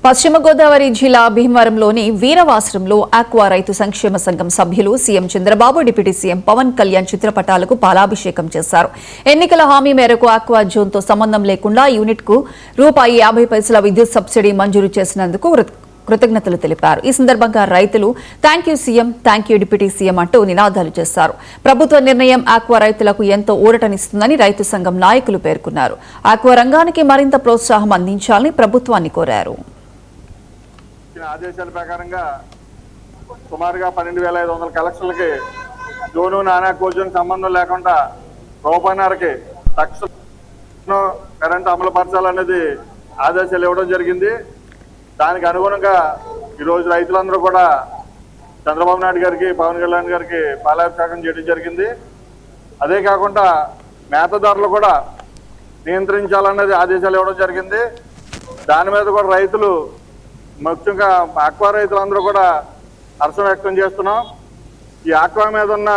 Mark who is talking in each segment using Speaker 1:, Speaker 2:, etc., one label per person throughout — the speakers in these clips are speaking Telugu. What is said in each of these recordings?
Speaker 1: పశ్చిమ గోదావరి జిల్లా భీమవరంలోని వీరవాసరంలో ఆక్వా రైతు సంక్షేమ సంఘం సభ్యులు CM Chandrababu, deputy CM Pawan Kalyan చిత్రపటాలకు పాలాభిషేకం చేశారు. ఎన్నికల హామీ మేరకు ఆక్వా జోన్తో సంబంధం లేకుండా యూనిట్కు ₹50 విద్యుత్ సబ్సిడీ మంజూరు చేసినందుకు కృతజ్ఞతలు తెలిపారు. ఈ సందర్భంగా రైతులు thank you CM, thank you deputy CM అంటూ నినాదాలు చేశారు. ప్రభుత్వ నిర్ణయం ఆక్వా రైతులకు ఎంతో ఊరటనిస్తుందని రైతు సంఘం నాయకులు పేర్కొన్నారు. ఆక్వా రంగానికి మరింత ప్రోత్సాహం అందించాలని ప్రభుత్వాన్ని కోరారు.
Speaker 2: ఆదేశాల ప్రకారంగా సుమారుగా 12,500 కలెక్షన్లకి జోను నానా కోజోన్ సంబంధం లేకుండా రూపాయన్నరకి తక్షణ కరెంట్ అమలు పరచాలనేది ఆదేశాలు ఇవ్వడం జరిగింది. దానికి అనుగుణంగా ఈరోజు రైతులందరూ కూడా చంద్రబాబు నాయుడు గారికి, పవన్ కళ్యాణ్ గారికి పాలాభిషేకం చేయడం జరిగింది. అదే కాకుండా మేత ధరలు కూడా నియంత్రించాలనేది ఆదేశాలు ఇవ్వడం జరిగింది. దాని మీద కూడా రైతులు, ముఖ్యంగా ఆక్వా రైతులందరూ కూడా హర్షం వ్యక్తం చేస్తున్నాం. ఈ ఆక్వా మీద ఉన్న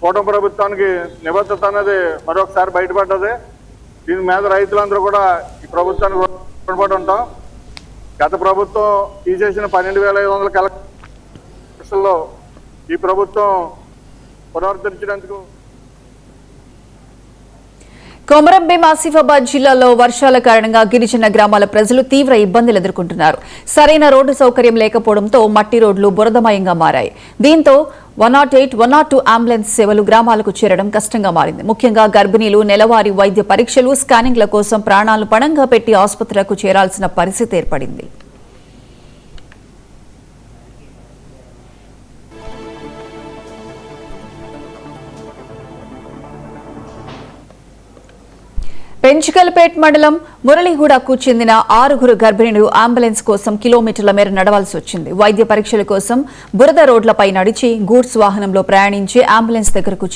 Speaker 2: కూటమి ప్రభుత్వానికి నిబద్ధత అనేది మరొకసారి బయటపడ్డది. దీని మీద రైతులందరూ కూడా ఈ ప్రభుత్వానికి రుణపడి ఉంటాం. గత ప్రభుత్వం తీసేసిన 12,500 కలెక్షన్లో ఈ ప్రభుత్వం పునరుద్ధరించినందుకు
Speaker 1: కొమరంభీం, ఆసిఫాబాద్ జిల్లాలో వర్షాల కారణంగా గిరిజన గ్రామాల ప్రజలు తీవ్ర ఇబ్బందులు ఎదుర్కొంటున్నారు. సరైన రోడ్డు సౌకర్యం లేకపోవడంతో మట్టి రోడ్లు బురదమయంగా మారాయి. దీంతో 108, 102 అంబులెన్స్ సేవలు గ్రామాలకు చేరడం కష్టంగా మారింది. ముఖ్యంగా గర్భిణీలు నెలవారీ వైద్య పరీక్షలు, స్కానింగ్ల కోసం ప్రాణాలు పణంగా పెట్టి ఆసుపత్రులకు చేరాల్సిన పరిస్థితి ఏర్పడింది. పెంచికల్పేట్ మండలం మురళీగూడకు చెందిన 6 గర్భిణులు అంబులెన్స్ కోసం కిలోమీటర్ల మేర నడవాల్సి వచ్చింది. వైద్య పరీక్షల కోసం బురద రోడ్లపై నడిచి గూడ్స్ వాహనంలో ప్రయాణించి అంబులెన్స్ దగ్గరకు చేరారు.